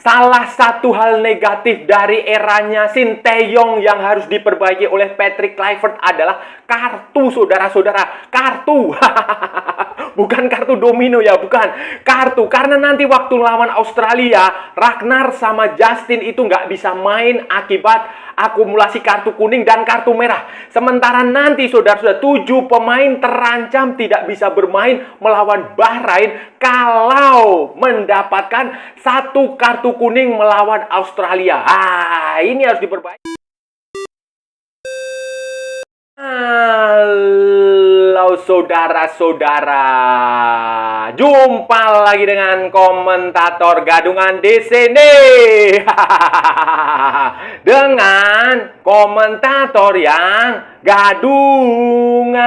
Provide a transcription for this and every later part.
Salah satu hal negatif dari eranya Sinteyong yang harus diperbaiki oleh Patrick Kluivert adalah kartu, saudara-saudara. Kartu. Bukan kartu domino ya, bukan. Kartu. Karena nanti waktu lawan Australia, Ragnar sama Justin itu nggak bisa main akibat akumulasi kartu kuning dan kartu merah. Sementara nanti saudara-saudara 7 pemain terancam tidak bisa bermain melawan Bahrain kalau mendapatkan 1 kartu kuning melawan Australia. Ini harus diperbaiki. Halo saudara-saudara, jumpa lagi dengan komentator gadungan di sini. Dengan komentator yang gadungan.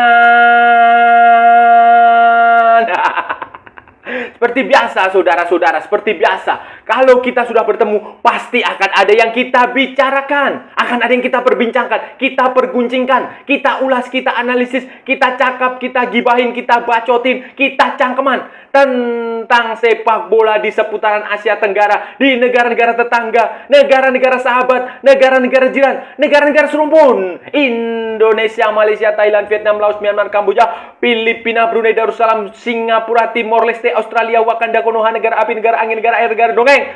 Seperti biasa saudara-saudara, seperti biasa. Kalau kita sudah bertemu, pasti akan ada yang kita bicarakan. Akan ada yang kita perbincangkan, kita perguncingkan, kita ulas, kita analisis, kita cakap, kita gibahin, kita bacotin, kita cangkeman tentang sepak bola di seputaran Asia Tenggara, di negara-negara tetangga, negara-negara sahabat, negara-negara jiran, negara-negara serumpun. Indonesia, Malaysia, Thailand, Vietnam, Laos, Myanmar, Kamboja, Filipina, Brunei Darussalam, Singapura, Timor Leste, Australia, Wakanda, Konoha, negara api, negara angin, negara air, negara dongeng,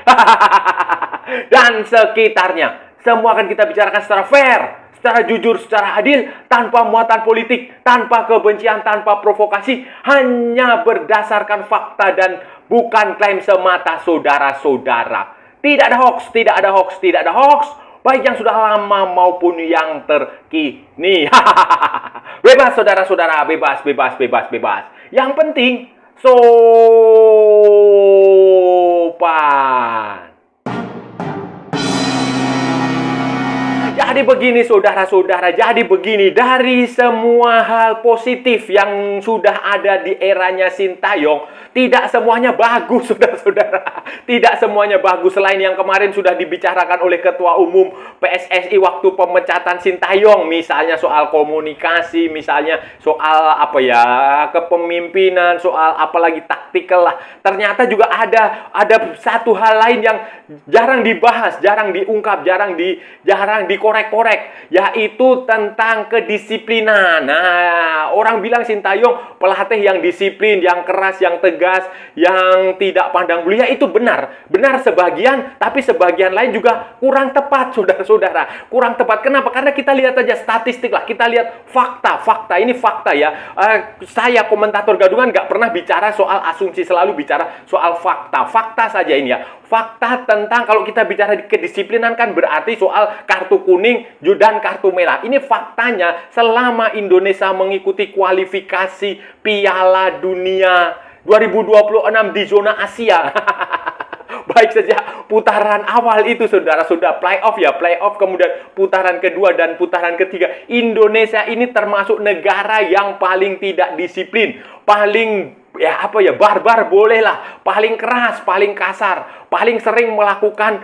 dan sekitarnya. Semua akan kita bicarakan secara fair, secara jujur, secara adil, tanpa muatan politik, tanpa kebencian, tanpa provokasi, hanya berdasarkan fakta dan bukan klaim semata, saudara-saudara. Tidak ada hoax, tidak ada hoax, tidak ada hoax, baik yang sudah lama maupun yang terkini. Bebas, saudara-saudara, bebas, bebas, bebas, bebas. Yang penting sopan. Jadi begini saudara-saudara, jadi begini, dari semua hal positif yang sudah ada di eranya Sintayong, tidak semuanya bagus saudara-saudara. Tidak semuanya bagus, selain yang kemarin sudah dibicarakan oleh Ketua Umum PSSI waktu pemecatan Sintayong, misalnya soal komunikasi, misalnya soal kepemimpinan, soal apalagi taktikal lah. Ternyata juga ada satu hal lain yang jarang dibahas, jarang diungkap, jarang dikorek-korek, yaitu tentang kedisiplinan. Nah, orang bilang Sintayong pelatih yang disiplin, yang keras, yang tegas, yang tidak pandang bulu. Ya, itu benar sebagian, tapi sebagian lain juga kurang tepat, saudara-saudara. Kurang tepat. Kenapa? Karena kita lihat aja statistik lah, kita lihat fakta. Ini fakta ya. Saya komentator gadungan nggak pernah bicara soal asumsi, selalu bicara soal fakta. Fakta saja ini ya. Fakta tentang kalau kita bicara kedisiplinan kan berarti soal kartu kuning dan kartu merah. Ini faktanya selama Indonesia mengikuti kualifikasi Piala Dunia 2026 di zona Asia. Baik saja putaran awal itu saudara-saudara, playoff, kemudian putaran kedua dan putaran ketiga. Indonesia ini termasuk negara yang paling tidak disiplin, paling barbar bolehlah, paling keras, paling kasar, paling sering melakukan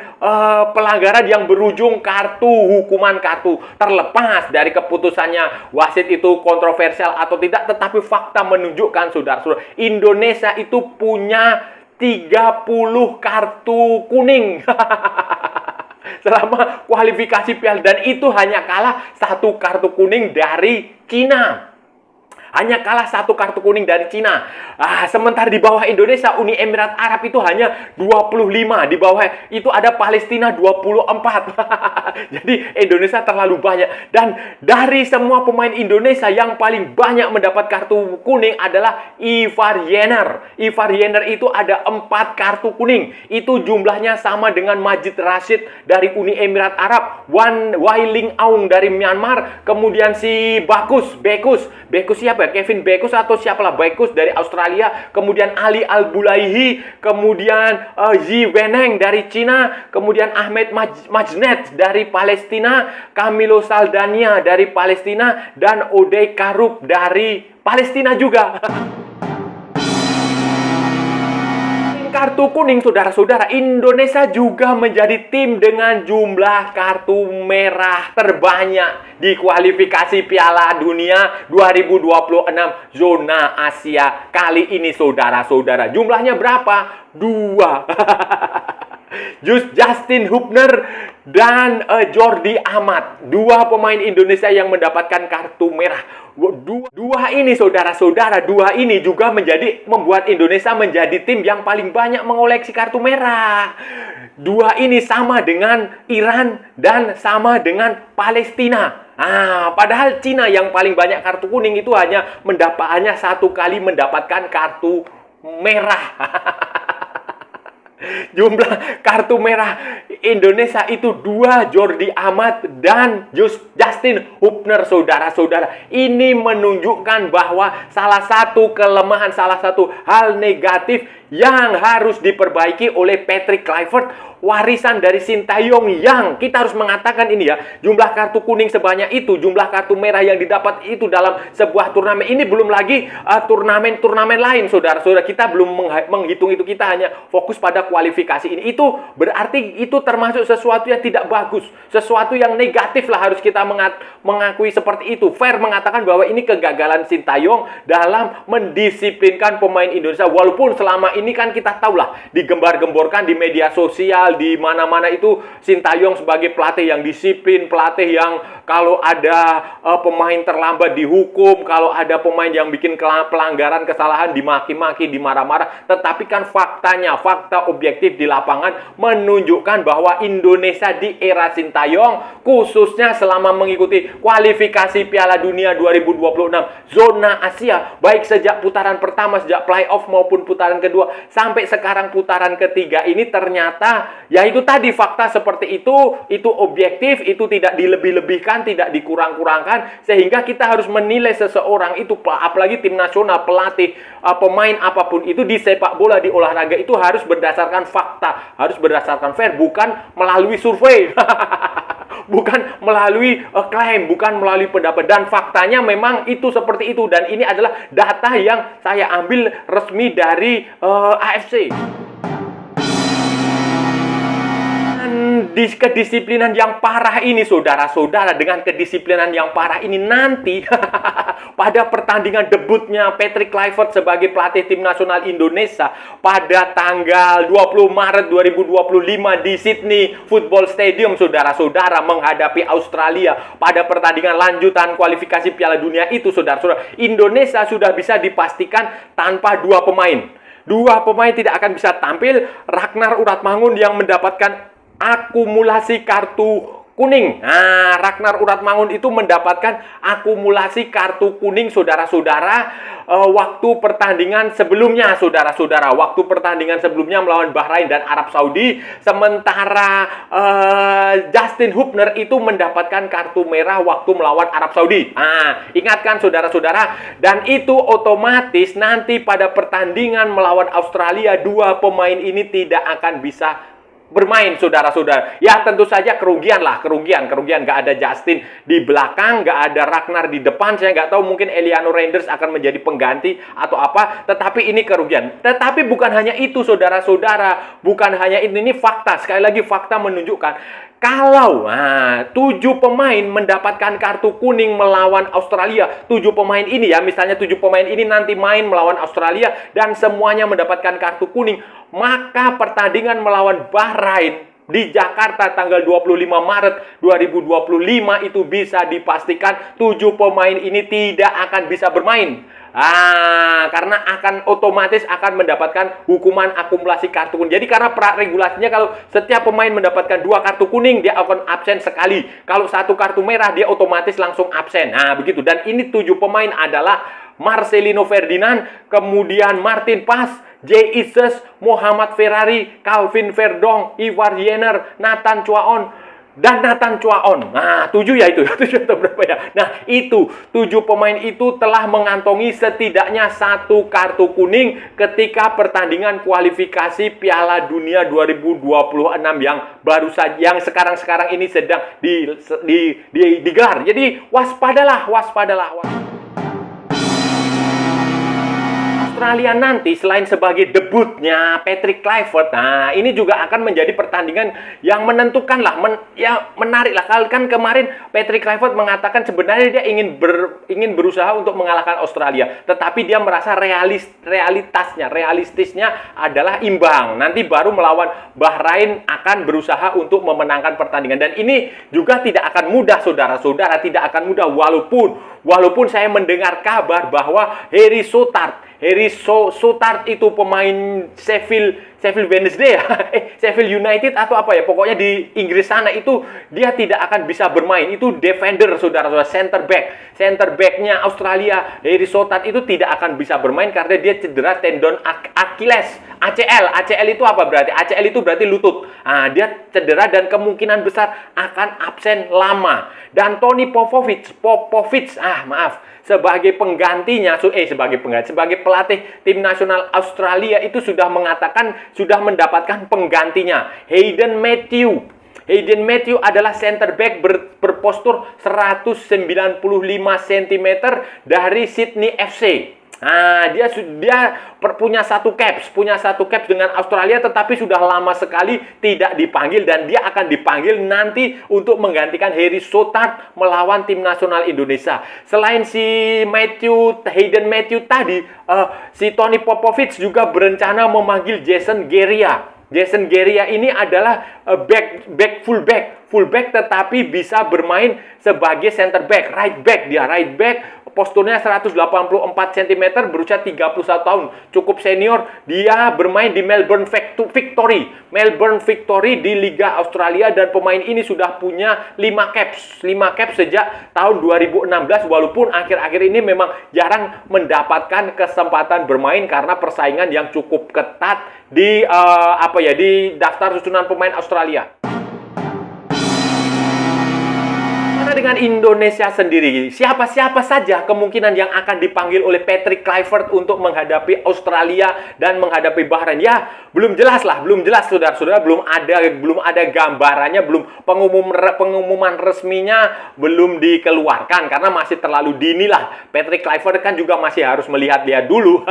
pelanggaran yang berujung hukuman kartu. Terlepas dari keputusannya wasit itu kontroversial atau tidak, tetapi fakta menunjukkan saudara-saudara, Indonesia itu punya 30 kartu kuning selama kualifikasi Piala, dan itu hanya kalah 1 kartu kuning dari Cina. Hanya kalah 1 kartu kuning dari Cina. Sementara di bawah Indonesia, Uni Emirat Arab itu hanya 25. Di bawah itu ada Palestina 24. Jadi Indonesia terlalu banyak. Dan dari semua pemain Indonesia yang paling banyak mendapat kartu kuning adalah Ivar Jenner. Ivar Jenner itu ada 4 kartu kuning. Itu jumlahnya sama dengan Majid Rashid dari Uni Emirat Arab, Wai Ling Aung dari Myanmar, kemudian si Bekus siapa? Kevin Bekus atau siapalah, Bekus dari Australia, kemudian Ali Al-Bulaihi, kemudian Ji Weneng dari Cina, kemudian Ahmed Majnet dari Palestina, Camilo Saldania dari Palestina, dan Odey Karup dari Palestina juga. Kartu kuning, saudara-saudara, Indonesia juga menjadi tim dengan jumlah kartu merah terbanyak di kualifikasi Piala Dunia 2026 zona Asia kali ini, saudara-saudara. Jumlahnya berapa? 2. Justin Hubner dan Jordi Amat, dua pemain Indonesia yang mendapatkan kartu merah. Dua ini saudara-saudara, dua ini juga membuat Indonesia menjadi tim yang paling banyak mengoleksi kartu merah. Dua ini sama dengan Iran dan sama dengan Palestina. Padahal Cina yang paling banyak kartu kuning itu hanya satu kali mendapatkan kartu merah. Jumlah kartu merah Indonesia itu 2, Jordi Amat dan Justin Hubner, saudara-saudara. Ini menunjukkan bahwa salah satu kelemahan, salah satu hal negatif yang harus diperbaiki oleh Patrick Kluivert, warisan dari Sintayong, yang kita harus mengatakan ini ya, jumlah kartu kuning sebanyak itu, jumlah kartu merah yang didapat itu dalam sebuah turnamen. Ini belum lagi turnamen-turnamen lain, saudara-saudara. Kita belum menghitung itu, kita hanya fokus pada kualifikasi ini. Itu berarti itu termasuk sesuatu yang tidak bagus, sesuatu yang negatif lah, harus kita mengakui seperti itu. Fair mengatakan bahwa ini kegagalan Sintayong dalam mendisiplinkan pemain Indonesia, walaupun selama ini kan kita tahulah digembar-gemborkan di media sosial, di mana-mana itu Sintayong sebagai pelatih yang disiplin, pelatih yang kalau ada pemain terlambat dihukum, kalau ada pemain yang bikin pelanggaran, kesalahan dimaki-maki, dimarah-marah. Tetapi kan faktanya, fakta objektif di lapangan menunjukkan bahwa Indonesia di era Sintayong, khususnya selama mengikuti kualifikasi Piala Dunia 2026 zona Asia, baik sejak putaran pertama, sejak playoff maupun putaran kedua, sampai sekarang putaran ketiga ini, ternyata ya itu tadi, fakta seperti itu objektif, itu tidak dilebih-lebihkan, tidak dikurang-kurangkan, sehingga kita harus menilai seseorang itu, apalagi tim nasional, pelatih, pemain apapun itu di sepak bola, di olahraga itu harus berdasarkan fakta, harus berdasarkan fair, bukan melalui survei. Bukan melalui klaim, bukan melalui pendapat. Dan faktanya memang itu seperti itu. Dan ini adalah data yang saya ambil resmi dari AFC. Di kedisiplinan yang parah ini, saudara-saudara, dengan kedisiplinan yang parah ini nanti pada pertandingan debutnya Patrick Kluivert sebagai pelatih tim nasional Indonesia pada tanggal 20 Maret 2025 di Sydney Football Stadium, saudara-saudara, menghadapi Australia pada pertandingan lanjutan kualifikasi Piala Dunia itu, saudara-saudara, Indonesia sudah bisa dipastikan tanpa dua pemain. Dua pemain tidak akan bisa tampil. Ragnar Uratmangun yang mendapatkan akumulasi kartu kuning. Ragnar Uratmangun itu mendapatkan akumulasi kartu kuning, saudara-saudara, waktu pertandingan sebelumnya, saudara-saudara. Waktu pertandingan sebelumnya melawan Bahrain dan Arab Saudi. Sementara Justin Hubner itu mendapatkan kartu merah waktu melawan Arab Saudi. Ingatkan, saudara-saudara. Dan itu otomatis nanti pada pertandingan melawan Australia, dua pemain ini tidak akan bisa bermain, saudara-saudara. Ya tentu saja kerugian lah, kerugian. Nggak ada Justin di belakang, nggak ada Ragnar di depan. Saya nggak tahu, mungkin Eliano Reinders akan menjadi pengganti atau apa. Tetapi ini kerugian. Tetapi bukan hanya itu, saudara-saudara. Bukan hanya itu, ini fakta. Sekali lagi, fakta menunjukkan kalau 7 pemain mendapatkan kartu kuning melawan Australia, 7 pemain ini ya, misalnya 7 pemain ini nanti main melawan Australia dan semuanya mendapatkan kartu kuning, maka pertandingan melawan Bahrain di Jakarta tanggal 25 Maret 2025 itu bisa dipastikan 7 pemain ini tidak akan bisa bermain. Karena akan otomatis akan mendapatkan hukuman akumulasi kartu kuning. Jadi karena regulasinya kalau setiap pemain mendapatkan 2 kartu kuning, dia akan absen sekali. Kalau 1 kartu merah, dia otomatis langsung absen. Begitu. Dan ini 7 pemain adalah Marcelino Ferdinand, kemudian Martin Pas, Jay Ises, Muhammad Ferrari, Calvin Verdong, Ivar Jenner, Nathan Chuaon, dan Nathan Chuaon. 7 ya itu. 7 atau berapa ya? Nah, itu 7 pemain itu telah mengantongi setidaknya 1 kartu kuning ketika pertandingan kualifikasi Piala Dunia 2026 yang baru saja, yang sekarang ini sedang digelar. Jadi waspadalah. Australia nanti selain sebagai debutnya Patrick Kluivert, nah ini juga akan menjadi pertandingan yang menentukan lah, menarik lah. Kan kemarin Patrick Kluivert mengatakan sebenarnya dia ingin berusaha untuk mengalahkan Australia, tetapi dia merasa realistisnya adalah imbang. Nanti baru melawan Bahrain akan berusaha untuk memenangkan pertandingan, dan ini juga tidak akan mudah, saudara-saudara, tidak akan mudah walaupun saya mendengar kabar bahwa Harry Souttar itu pemain Sheffield Wednesday ya, Sheffield United atau apa ya, pokoknya di Inggris sana itu dia tidak akan bisa bermain. Itu defender, saudara-saudara, center backnya Australia, Harry Souttar itu tidak akan bisa bermain karena dia cedera tendon Achilles. ACL itu apa berarti? ACL itu berarti lutut. Nah, dia cedera dan kemungkinan besar akan absen lama. Dan Tony Popovic, sebagai pelatih tim nasional Australia itu sudah mendapatkan penggantinya, Hayden Matthew. Hayden Matthew adalah center back berpostur 195 cm dari Sydney FC. Nah, dia punya satu caps dengan Australia, tetapi sudah lama sekali tidak dipanggil, dan dia akan dipanggil nanti untuk menggantikan Harry Souttar melawan tim nasional Indonesia. Selain si Hayden Matthew tadi, si Tony Popovic juga berencana memanggil Jason Geria. Jason Geria ini adalah fullback tetapi bisa bermain sebagai center back, right back, posturnya 184 cm, berusia 31 tahun, cukup senior. Dia bermain di Melbourne Victory di Liga Australia, dan pemain ini sudah punya 5 caps sejak tahun 2016, walaupun akhir-akhir ini memang jarang mendapatkan kesempatan bermain karena persaingan yang cukup ketat di daftar susunan pemain Australia. Dengan Indonesia sendiri, siapa saja kemungkinan yang akan dipanggil oleh Patrick Kluivert untuk menghadapi Australia dan menghadapi Bahrain? Ya, belum jelas, saudara-saudara, belum ada gambarannya, pengumuman resminya belum dikeluarkan karena masih terlalu dini lah. Patrick Kluivert kan juga masih harus melihat dulu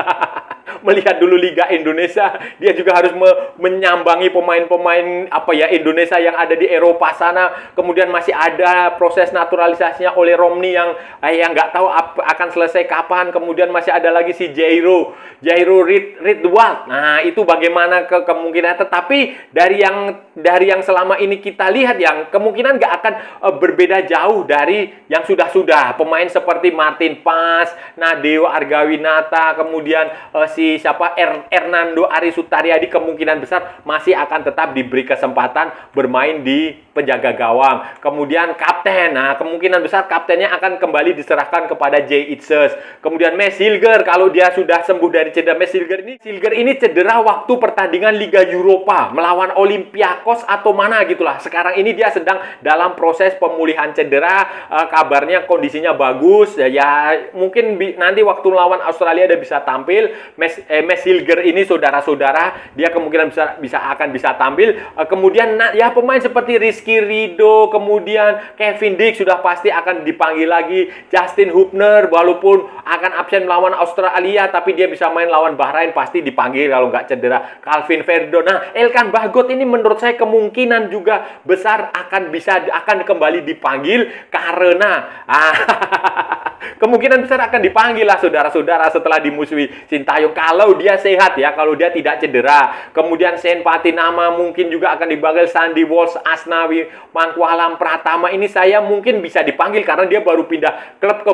melihat dulu Liga Indonesia. Dia juga harus menyambangi pemain-pemain Indonesia yang ada di Eropa sana. Kemudian masih ada proses naturalisasinya oleh Romney yang nggak tahu akan selesai kapan. Kemudian masih ada lagi si Jairo Ridwald. Nah, itu bagaimana kemungkinan. Tetapi dari yang selama ini kita lihat, yang kemungkinan nggak akan berbeda jauh dari yang sudah pemain seperti Martin Pas, Nadeo Argawinata, kemudian Hernando Ari Sutariadi kemungkinan besar masih akan tetap diberi kesempatan bermain di penjaga gawang. Kemudian kapten, kemungkinan besar kaptennya akan kembali diserahkan kepada Jay Itzes. Kemudian Max Hilger, kalau dia sudah sembuh dari cedera. Max Hilger ini cedera waktu pertandingan Liga Eropa melawan Olympiakos atau mana gitulah. Sekarang ini dia sedang dalam proses pemulihan cedera. Kabarnya kondisinya bagus. Ya mungkin nanti waktu melawan Australia dia bisa tampil. Max Hilger ini, saudara-saudara, dia kemungkinan akan bisa tampil. Kemudian pemain seperti Rizky Ridho, kemudian Kevin Dix sudah pasti akan dipanggil lagi. Justin Hubner, walaupun akan absen melawan Australia, tapi dia bisa main lawan Bahrain, pasti dipanggil kalau nggak cedera. Calvin Verdon. Elkan Bagot ini menurut saya kemungkinan juga besar akan kembali dipanggil karena kemungkinan besar akan dipanggil lah, saudara-saudara, setelah dimusuhi Sintayong kalau dia sehat ya, kalau dia tidak cedera. Kemudian Sen Patinama mungkin juga akan dipanggil. Sandy Walsh, Asnawi Mangkualam Pratama ini saya mungkin bisa dipanggil karena dia baru pindah klub ke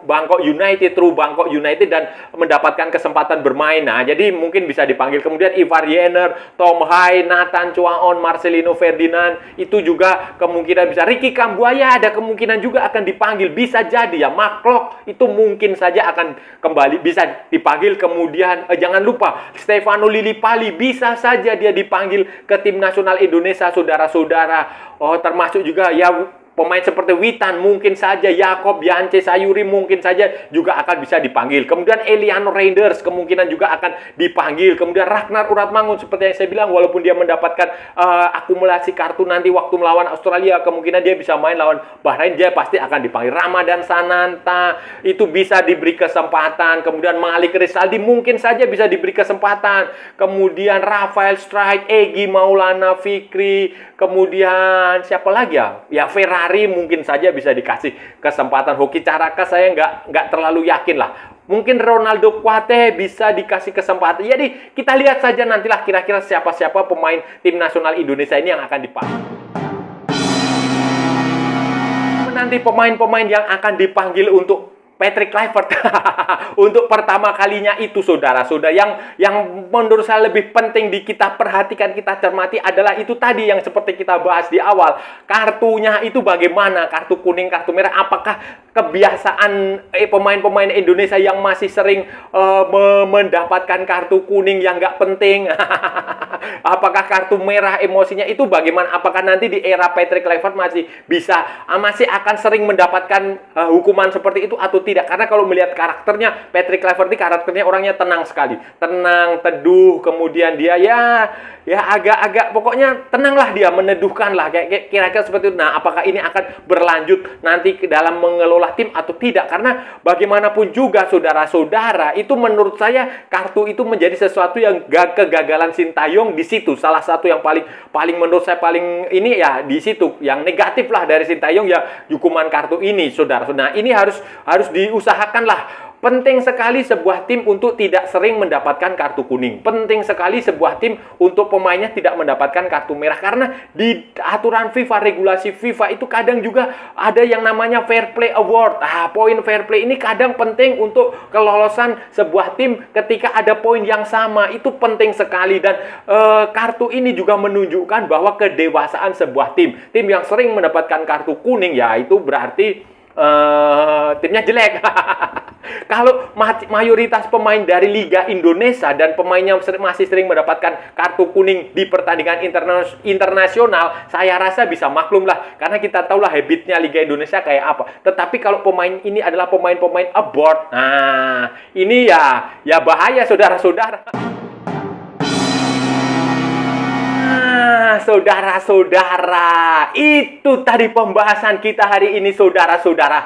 Bangkok United dan mendapatkan kesempatan bermain. Nah, jadi mungkin bisa dipanggil. Kemudian Ivar Jenner, Tom Hai, Nathan Chuaon, Marcelino Ferdinand itu juga kemungkinan bisa. Ricky Kambuaya ada kemungkinan juga akan dipanggil, bisa jadi ya. Mark itu mungkin saja akan kembali bisa dipanggil. Kemudian jangan lupa Stefano Lillipali, bisa saja dia dipanggil ke tim nasional Indonesia, saudara-saudara. Termasuk juga ya Pemain seperti Witan mungkin saja, Yakob, Yance, Sayuri mungkin saja juga akan bisa dipanggil. Kemudian Eliano Reinders kemungkinan juga akan dipanggil. Kemudian Ragnar Uratmangun seperti yang saya bilang, walaupun dia mendapatkan akumulasi kartu nanti waktu melawan Australia, kemungkinan dia bisa main lawan Bahrain, dia pasti akan dipanggil. Ramadan Sananta itu bisa diberi kesempatan. Kemudian Malik Rizaldi mungkin saja bisa diberi kesempatan. Kemudian Rafael Strike, Egy Maulana Fikri, kemudian siapa lagi ya? Ya Ferrari mungkin saja bisa dikasih kesempatan. Hoki Caraka saya nggak terlalu yakin lah. Mungkin Ronaldo Kuate bisa dikasih kesempatan. Jadi kita lihat saja nantilah kira-kira siapa-siapa pemain tim nasional Indonesia ini yang akan dipanggil. Nanti pemain-pemain yang akan dipanggil untuk Patrick Kluivert untuk pertama kalinya itu, saudara-saudara, yang menurut saya lebih penting kita perhatikan, kita cermati adalah itu tadi yang seperti kita bahas di awal. Kartunya itu bagaimana? Kartu kuning, kartu merah. Apakah kebiasaan pemain-pemain Indonesia yang masih sering mendapatkan kartu kuning yang nggak penting? Apakah kartu merah emosinya itu bagaimana? Apakah nanti di era Patrick Kluivert masih akan sering mendapatkan hukuman seperti itu atau tidak? Karena kalau melihat karakternya, Patrick Kluivert ini karakternya orangnya tenang sekali. Tenang, teduh, kemudian dia ya agak-agak pokoknya tenanglah, dia meneduhkan lah, kayak kira-kira seperti itu. Nah, apakah ini akan berlanjut nanti ke dalam mengelola tim atau tidak? Karena bagaimanapun juga, saudara-saudara, itu menurut saya kartu itu menjadi sesuatu yang kegagalan Sintayong di situ. Salah satu yang paling menurut saya paling ini ya di situ, yang negatif lah dari Sintayong ya hukuman kartu ini, saudara. Nah, ini harus diusahakan lah. Penting sekali sebuah tim untuk tidak sering mendapatkan kartu kuning. Penting sekali sebuah tim untuk pemainnya tidak mendapatkan kartu merah. Karena di aturan FIFA, regulasi FIFA itu kadang juga ada yang namanya Fair Play Award. Poin Fair Play ini kadang penting untuk kelolosan sebuah tim ketika ada poin yang sama. Itu penting sekali. Dan kartu ini juga menunjukkan bahwa kedewasaan sebuah tim. Tim yang sering mendapatkan kartu kuning, ya itu berarti timnya jelek. Kalau mayoritas pemain dari Liga Indonesia dan pemainnya masih sering mendapatkan kartu kuning di pertandingan internasional, saya rasa bisa maklum lah. Karena kita tahu lah habitnya Liga Indonesia kayak apa. Tetapi kalau pemain ini adalah pemain-pemain abroad, nah ini ya bahaya, saudara-saudara. Saudara-saudara, itu tadi pembahasan kita hari ini, saudara-saudara.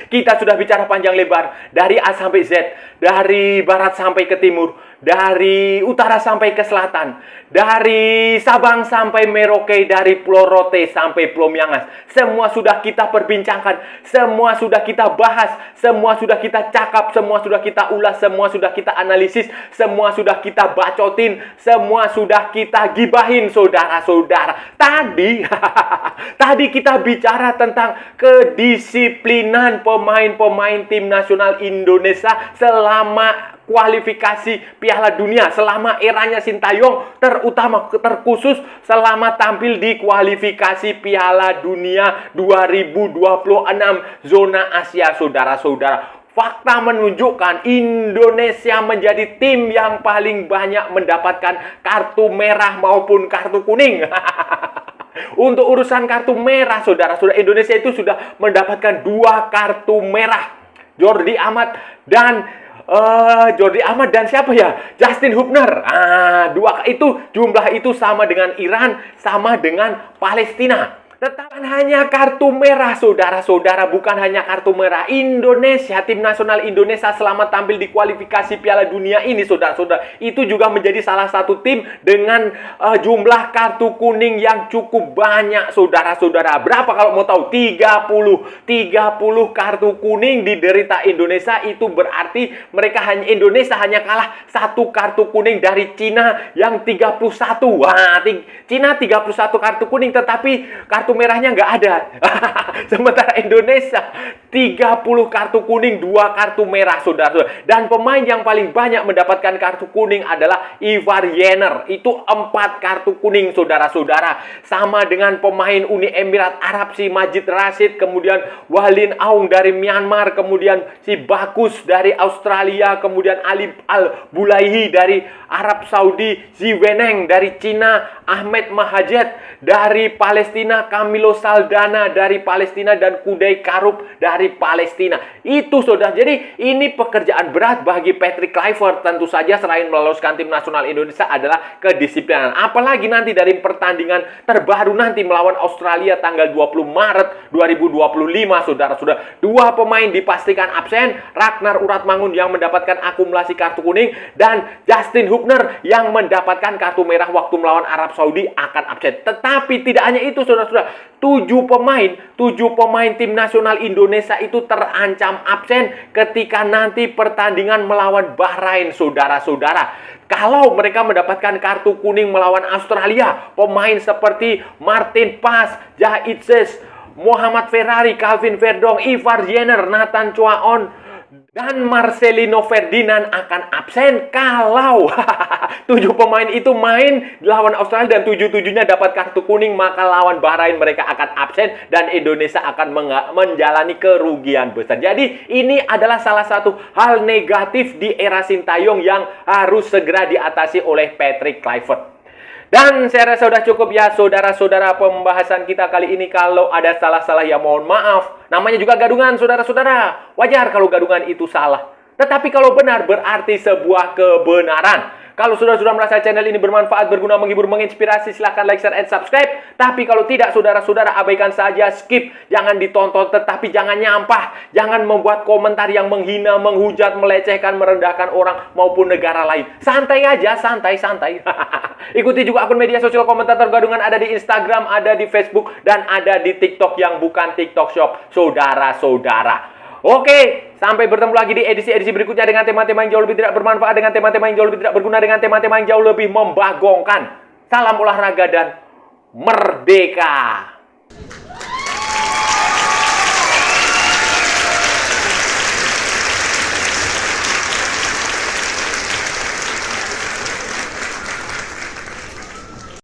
Kita sudah bicara panjang lebar, dari A sampai Z, dari barat sampai ke timur, dari utara sampai ke selatan, dari Sabang sampai Merauke, dari Pulau Rote sampai Pulau Miangas. Semua sudah kita perbincangkan, semua sudah kita bahas, semua sudah kita cakap, semua sudah kita ulas, semua sudah kita analisis, semua sudah kita bacotin, semua sudah kita gibahin, saudara-saudara. Tadi kita bicara tentang kedisiplinan pemain-pemain tim nasional Indonesia selama kualifikasi Piala Dunia, selama eranya Sintayong, terkhusus selama tampil di kualifikasi Piala Dunia 2026 zona Asia, saudara-saudara. Fakta menunjukkan Indonesia menjadi tim yang paling banyak mendapatkan kartu merah maupun kartu kuning. Untuk urusan kartu merah, saudara-saudara, Indonesia itu sudah mendapatkan 2 kartu merah. Jordi Amat dan siapa ya? Justin Hubner. Jumlah itu sama dengan Iran, sama dengan Palestina. Tetapi hanya kartu merah, saudara-saudara, bukan hanya kartu merah. Indonesia, tim nasional Indonesia selama tampil di kualifikasi Piala Dunia ini, saudara-saudara, itu juga menjadi salah satu tim dengan jumlah kartu kuning yang cukup banyak, saudara-saudara. Berapa kalau mau tahu? 30 kartu kuning diderita Indonesia. Itu berarti Indonesia hanya kalah 1 kartu kuning dari Cina yang 31. Wah, Cina 31 kartu kuning, tetapi kartu merahnya nggak ada. Sementara Indonesia 30 kartu kuning, 2 kartu merah, saudara-saudara. Dan pemain yang paling banyak mendapatkan kartu kuning adalah Ivar Jenner. Itu 4 kartu kuning, saudara-saudara. Sama dengan pemain Uni Emirat Arab, si Majid Rashid, kemudian Walin Aung dari Myanmar, kemudian si Bagus dari Australia, kemudian Ali Al-Bulaihi dari Arab Saudi, Zi Weneng dari Cina, Ahmed Mahajet dari Palestina, Camilo Saldana dari Palestina dan Kudai Karup dari Palestina. Itu saudara. Jadi ini pekerjaan berat bagi Patrick Kluivert. Tentu saja selain meloloskan tim nasional Indonesia adalah kedisiplinan. Apalagi nanti dari pertandingan terbaru nanti melawan Australia tanggal 20 Maret 2025 saudara-saudara. 2 pemain dipastikan absen, Ragnar Uratmangun yang mendapatkan akumulasi kartu kuning dan Justin Hubner yang mendapatkan kartu merah waktu melawan Arab Saudi akan absen. Tetapi tidak hanya itu saudara-saudara, 7 pemain tim nasional Indonesia itu terancam absen ketika nanti pertandingan melawan Bahrain saudara-saudara. Kalau mereka mendapatkan kartu kuning melawan Australia, pemain seperti Martin Pas, Zahid Zes, Muhammad Ferrari, Calvin Verdong, Ivar Jenner, Nathan Chuaon, dan Marcelino Ferdinand akan absen kalau 7 pemain itu main lawan Australia dan 7-7-nya dapat kartu kuning, maka lawan Bahrain mereka akan absen dan Indonesia akan menjalani kerugian besar. Jadi ini adalah salah satu hal negatif di era Sintayong yang harus segera diatasi oleh Patrick Kluivert. Dan saya rasa sudah cukup ya saudara-saudara pembahasan kita kali ini. Kalau ada salah-salah ya mohon maaf. Namanya juga gadungan saudara-saudara. Wajar kalau gadungan itu salah. Tetapi kalau benar berarti sebuah kebenaran. Kalau saudara-saudara merasa channel ini bermanfaat, berguna, menghibur, menginspirasi, silahkan like, share, and subscribe. Tapi kalau tidak, saudara-saudara abaikan saja, skip. Jangan ditonton, tetapi jangan nyampah. Jangan membuat komentar yang menghina, menghujat, melecehkan, merendahkan orang maupun negara lain. Santai aja, santai-santai. Ikuti juga akun media sosial komentator gadungan, ada di Instagram, ada di Facebook, dan ada di TikTok yang bukan TikTok Shop, saudara-saudara. Oke, sampai bertemu lagi di edisi-edisi berikutnya dengan tema-tema yang jauh lebih tidak bermanfaat, dengan tema-tema yang jauh lebih tidak berguna, dengan tema-tema yang jauh lebih membagongkan. Salam olahraga dan merdeka!